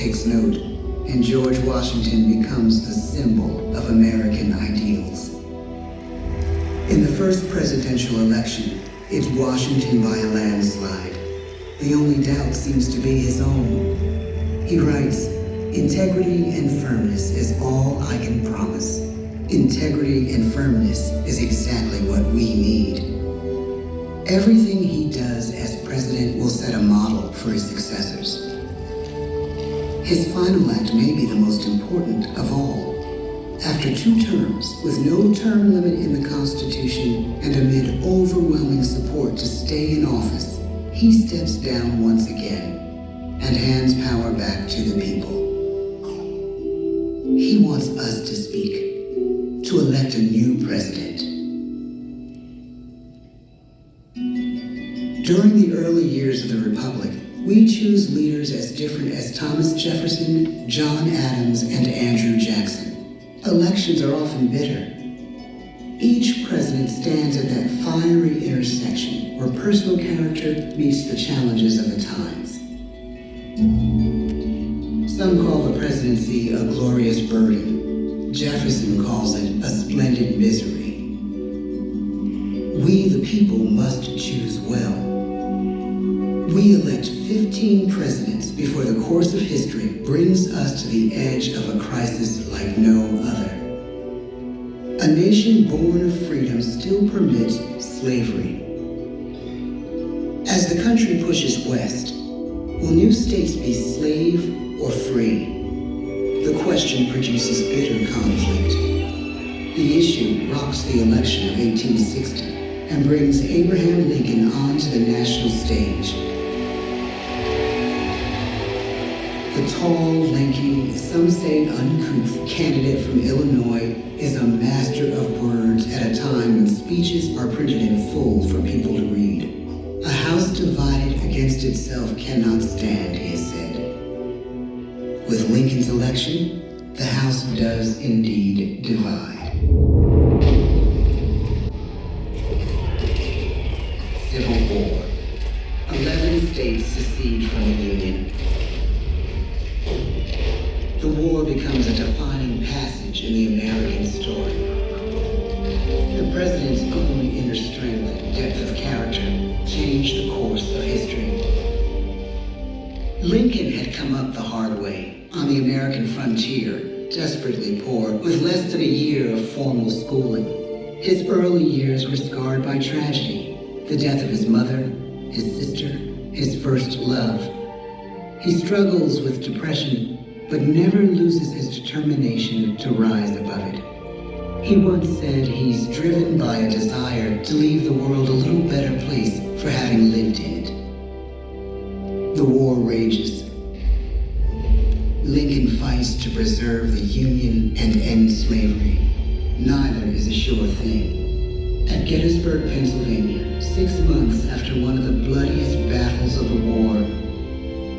takes note, and George Washington becomes the symbol of American ideals. In the first presidential election, it's Washington by a landslide. The only doubt seems to be his own. He writes, "Integrity and firmness is all I can promise. Integrity and firmness is exactly what we need." Everything he does as president will set a model for his successors. His final act may be the most important of all. After 2 terms, with no term limit in the Constitution and amid overwhelming support to stay in office, he steps down once again and hands power back to the people. He wants us to speak, to elect a new president. During the early years of the Republic, we choose leaders as different as Thomas Jefferson, John Adams, and Andrew Jackson. Elections are often bitter. Each president stands at that fiery intersection where personal character meets the challenges of the times. Some call the presidency a glorious burden. Jefferson calls it a splendid misery. We, the people, must choose well. We elect 15 presidents before the course of history brings us to the edge of a crisis like no other. A nation born of freedom still permits slavery. As the country pushes west, will new states be slave or free? The question produces bitter conflict. The issue rocks the election of 1860 and brings Abraham Lincoln onto the national stage. The tall, lanky, some say uncouth candidate from Illinois is a master of words at a time when speeches are printed in full for people to read. A house divided against itself cannot stand, he has said. With Lincoln's election, the House does indeed divide. Civil War. 11 states secede from the Union. The war becomes a defining passage in the American story. The president's own inner strength and depth of character changed the course of history. Lincoln had come up the hard way on the American frontier, desperately poor, with less than a year of formal schooling. His early years were scarred by tragedy, the death of his mother, his sister, his first love. He struggles with depression, but never loses his determination to rise above it. He once said he's driven by a desire to leave the world a little better place for having lived in it. The war rages. Lincoln fights to preserve the Union and end slavery. Neither is a sure thing. At Gettysburg, Pennsylvania, 6 months after one of the bloodiest battles of the war,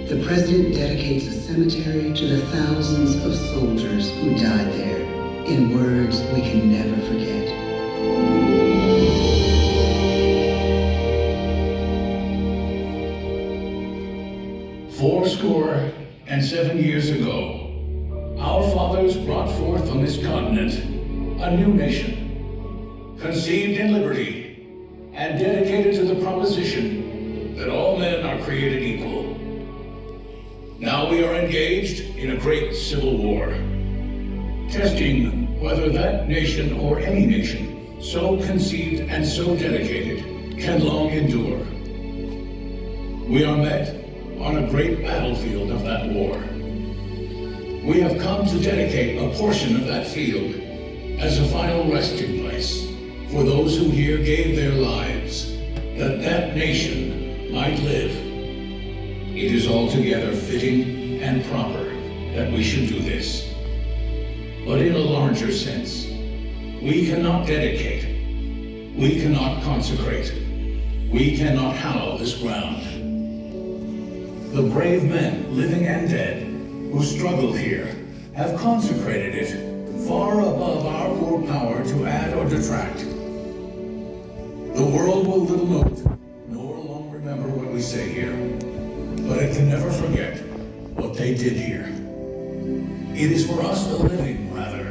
the president dedicates a cemetery to the thousands of soldiers who died there, in words we can never forget. "47 years ago, our fathers brought forth on this continent a new nation, conceived in liberty and dedicated to the proposition that all men are created equal. Now we are engaged in a great civil war, testing whether that nation or any nation so conceived and so dedicated can long endure. We are met on a great battlefield of that war. We have come to dedicate a portion of that field as a final resting place for those who here gave their lives, that that nation might live. It is altogether fitting and proper that we should do this. But in a larger sense, we cannot dedicate, we cannot consecrate, we cannot hallow this ground. The brave men, living and dead, who struggled here, have consecrated it far above our poor power to add or detract. The world will little note, nor long remember what we say here, but it can never forget what they did here. It is for us, the living, rather,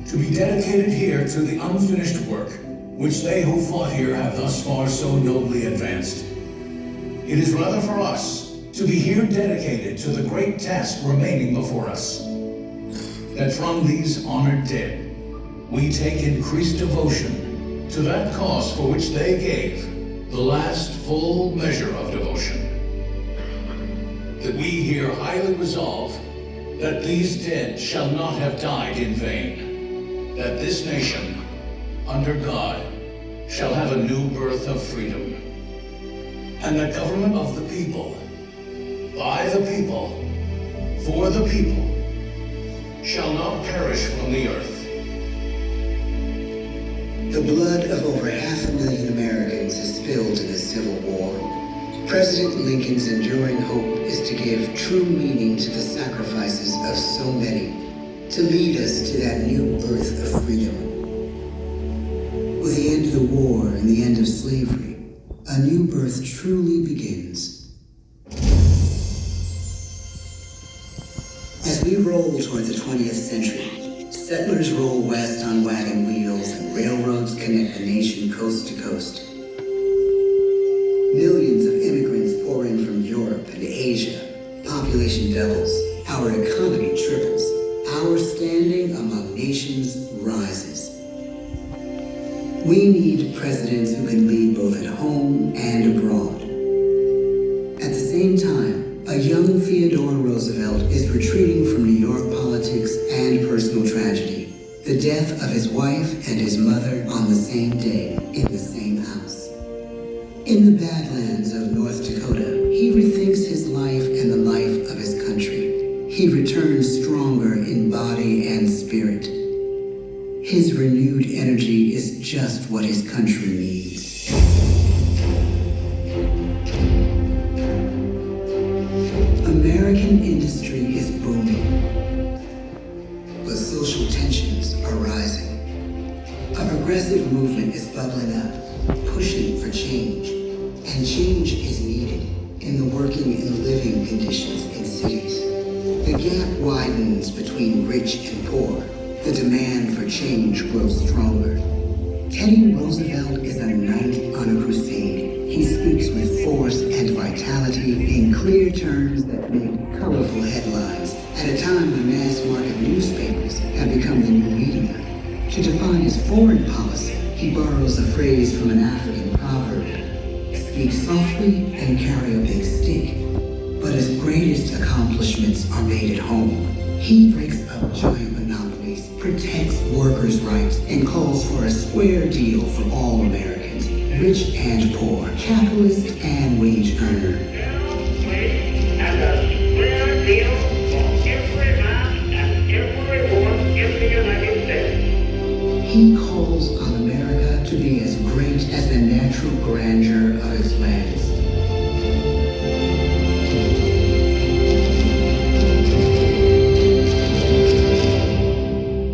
to be dedicated here to the unfinished work which they who fought here have thus far so nobly advanced. It is rather for us to be here dedicated to the great task remaining before us, that from these honored dead we take increased devotion to that cause for which they gave the last full measure of devotion. That we here highly resolve that these dead shall not have died in vain, that this nation, under God, shall have a new birth of freedom, and the government of the people, by the people, for the people, shall not perish from the earth. The blood of over 500,000 Americans is spilled in the Civil War. President Lincoln's enduring hope is to give true meaning to the sacrifices of so many, to lead us to that new birth of freedom. With the end of the war and the end of slavery, a new birth truly begins. As we roll toward the 20th century, settlers roll west on wagon wheels and railroads connect the nation coast to coast. Millions of immigrants pour in from Europe and Asia. Population doubles. Our economy triples. Our standing among nations rises. We need presidents who can lead both at home and abroad. At the same time, a young Theodore Roosevelt is retreating from New York politics and personal tragedy. The death of his wife and his mother on the same day in the same house. In the Badlands of North Dakota, he rethinks his life and the life of his country. He returns stronger in body and spirit. His renewed energy is just what his country needs. American industry is booming, but social tensions are rising. A progressive movement is bubbling up, pushing for change, and change is needed in the working and living conditions in cities. The gap widens between rich and poor. The demand for change grows stronger. Teddy Roosevelt is a knight on a crusade. He speaks with force and vitality in clear terms that make colorful headlines at a time when mass market newspapers have become the new media. To define his foreign policy, he borrows a phrase from an African proverb: speak softly and carry a big stick. But his greatest accomplishments are made at home. He breaks up giant monopolies, protects workers' rights, and calls for a square deal for all Americans, rich and poor, capitalist and wage earner. And a square deal for every man and every woman in the United States. He calls on America to be as great as the natural grandeur of its lands.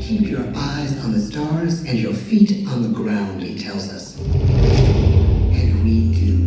Keep your eyes on the stars and your feet on the ground, he tells us. And we do.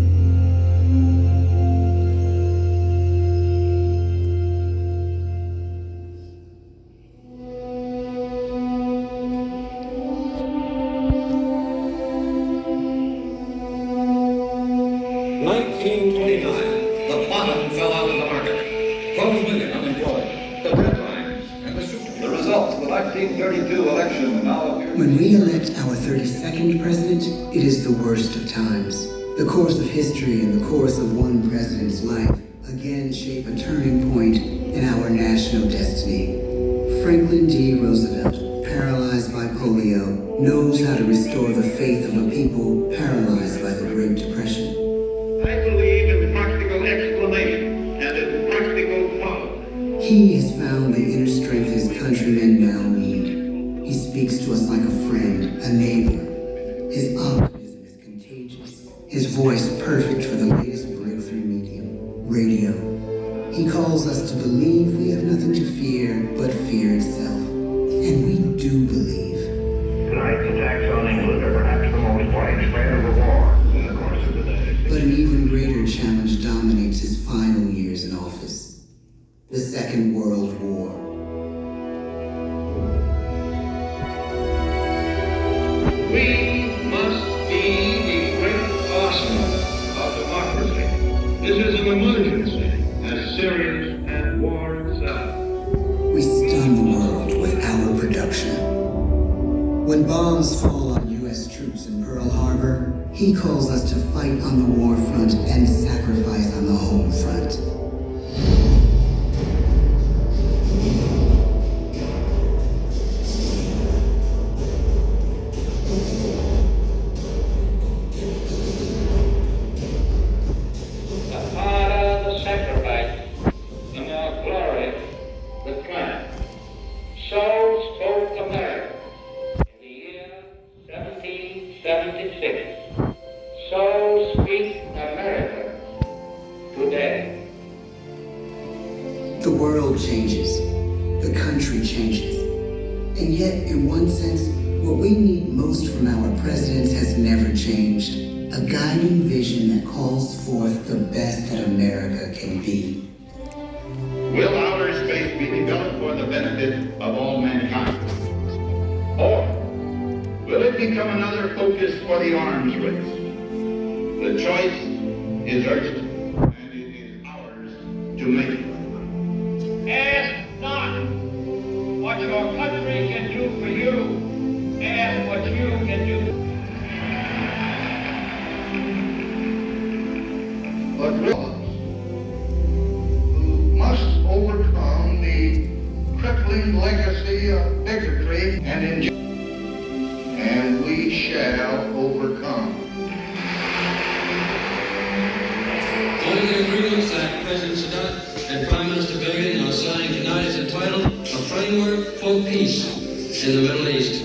The bottom fell out of the market. 12 million unemployed. The deadlines and the super. The results of the 1932 election now appear. When we elect our 32nd president, it is the worst of times. The course of history and the course of one president's life again shape a turning point in our national destiny. Franklin D. Roosevelt, paralyzed by polio, knows how to restore the faith of a people paralyzed by the Great Depression. I believe in practical explanation and in practical power. He has found the inner strength his countrymen now need. He speaks to us like a friend, a neighbor. His optimism is contagious. His voice perfect for the latest breakthrough medium, radio. He calls us to believe we have nothing to fear but fear itself. And we do believe. Tonight's attacks on England are perhaps the most widespread of the war in the course of the day. But an even greater challenge dominates his final years in office. The Second World War. war itself. We stun the world with our production. When bombs fall on U.S. troops in Pearl Harbor, he calls us to fight on the war front and sacrifice on the home front. The harder the sacrifice, the more glorious the triumph. So spoke America in the year 1776. So speaks America today. The world changes. The country changes. And yet, in one sense, what we need most from our presidents has never changed. A guiding vision that calls forth the best that America can be. Will outer space be developed for the benefit of all mankind? Or will it become another focus for the arms race? The choice is urgent, and it is ours to make it. Ask not what your country can do for you. Ask what you can do. But who must overcome the crippling legacy of bigotry and injustice, and we shall overcome. Following the agreements that President Sadat and Prime Minister Begin are signing tonight is entitled A Framework for Peace in the Middle East.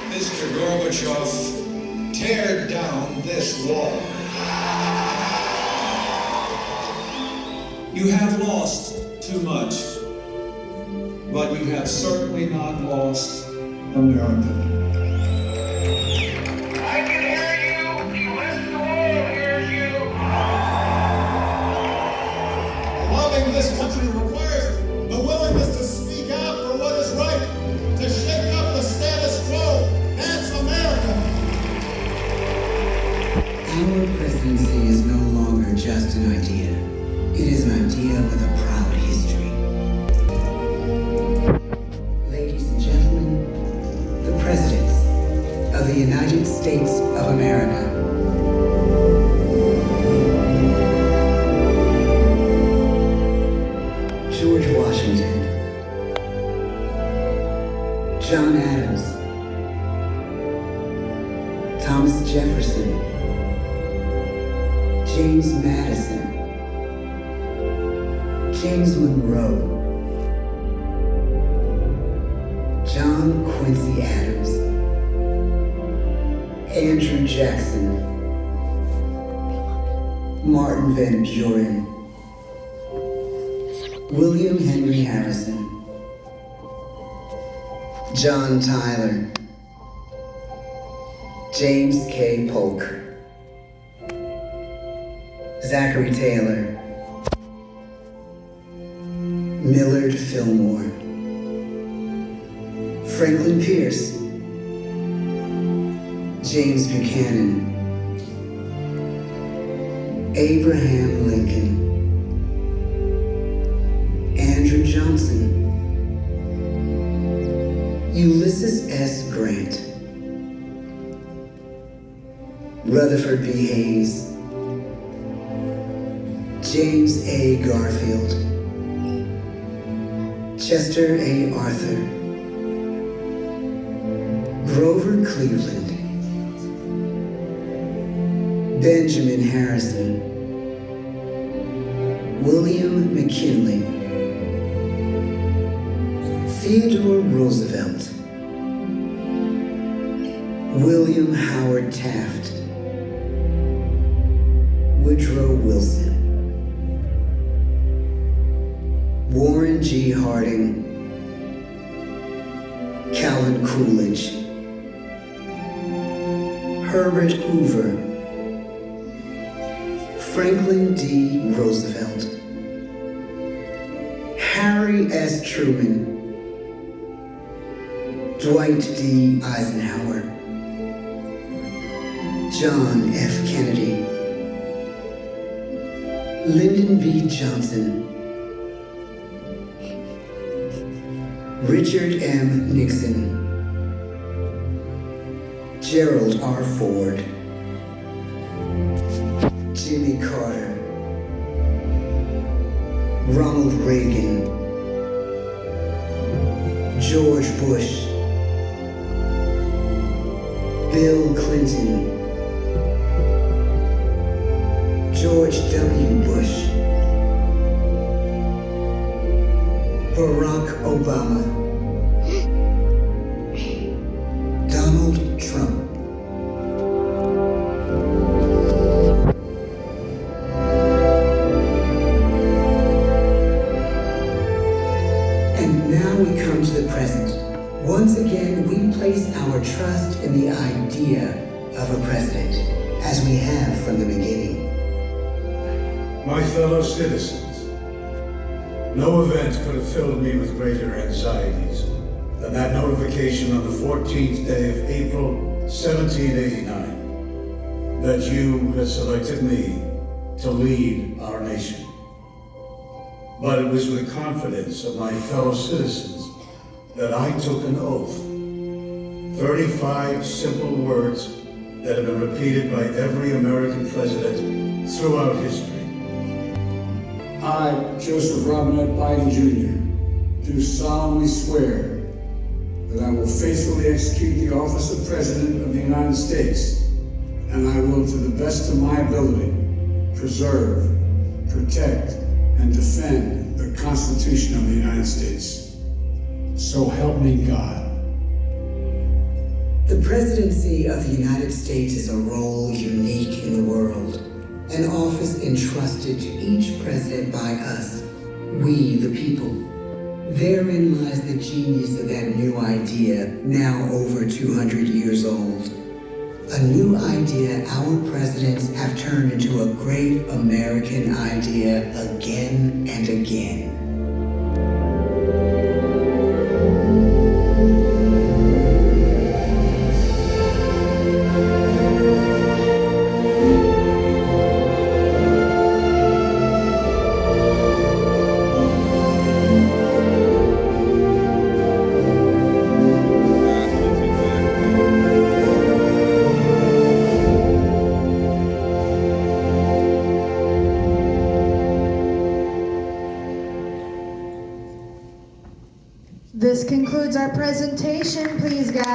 Mr. Gorbachev, tear down this wall. You have lost too much, but you have certainly not lost America. I can hear you. The rest of the world hears you. Loving this country requires the willingness to speak out for what is right, to shake up the status quo. That's America. Our presidency is no longer just an idea. It is an idea with a proud history. Ladies and gentlemen, the presidents of the United States of America. George Washington. John Adams. Thomas Jefferson. James Madison. James Monroe, John Quincy Adams, Andrew Jackson, Martin Van Buren, William Henry Harrison, John Tyler, James K. Polk, Zachary Taylor, Millard Fillmore, Franklin Pierce, James Buchanan, Abraham Lincoln, Andrew Johnson, Ulysses S. Grant, Rutherford B. Hayes, James A. Garfield, Chester A. Arthur, Grover Cleveland, Benjamin Harrison, William McKinley, Theodore Roosevelt, William Howard Taft, Woodrow Wilson, Warren G. Harding, Calvin Coolidge, Herbert Hoover, Franklin D. Roosevelt, Harry S. Truman, Dwight D. Eisenhower, John F. Kennedy, Lyndon B. Johnson, Richard M. Nixon, Gerald R. Ford, Jimmy Carter, Ronald Reagan, George Bush, Bill Clinton, George W. Bush, Barack Obama, Donald Trump. And now we come to the present. Once again, we place our trust in the idea of a president, as we have from the beginning. My fellow citizens, no event could have filled me with greater anxieties than that notification on the 14th day of April, 1789, that you had selected me to lead our nation. But it was with confidence of my fellow citizens that I took an oath. 35 simple words that have been repeated by every American president throughout history. I, Joseph Robinette Biden Jr., do solemnly swear that I will faithfully execute the office of President of the United States, and I will, to the best of my ability, preserve, protect, and defend the Constitution of the United States. So help me God. The presidency of the United States is a role unique in the world, an office entrusted to each president by us, we the people. Therein lies the genius of that new idea, now over 200 years old. A new idea our presidents have turned into a great American idea again and again. This concludes our presentation. Please, guys.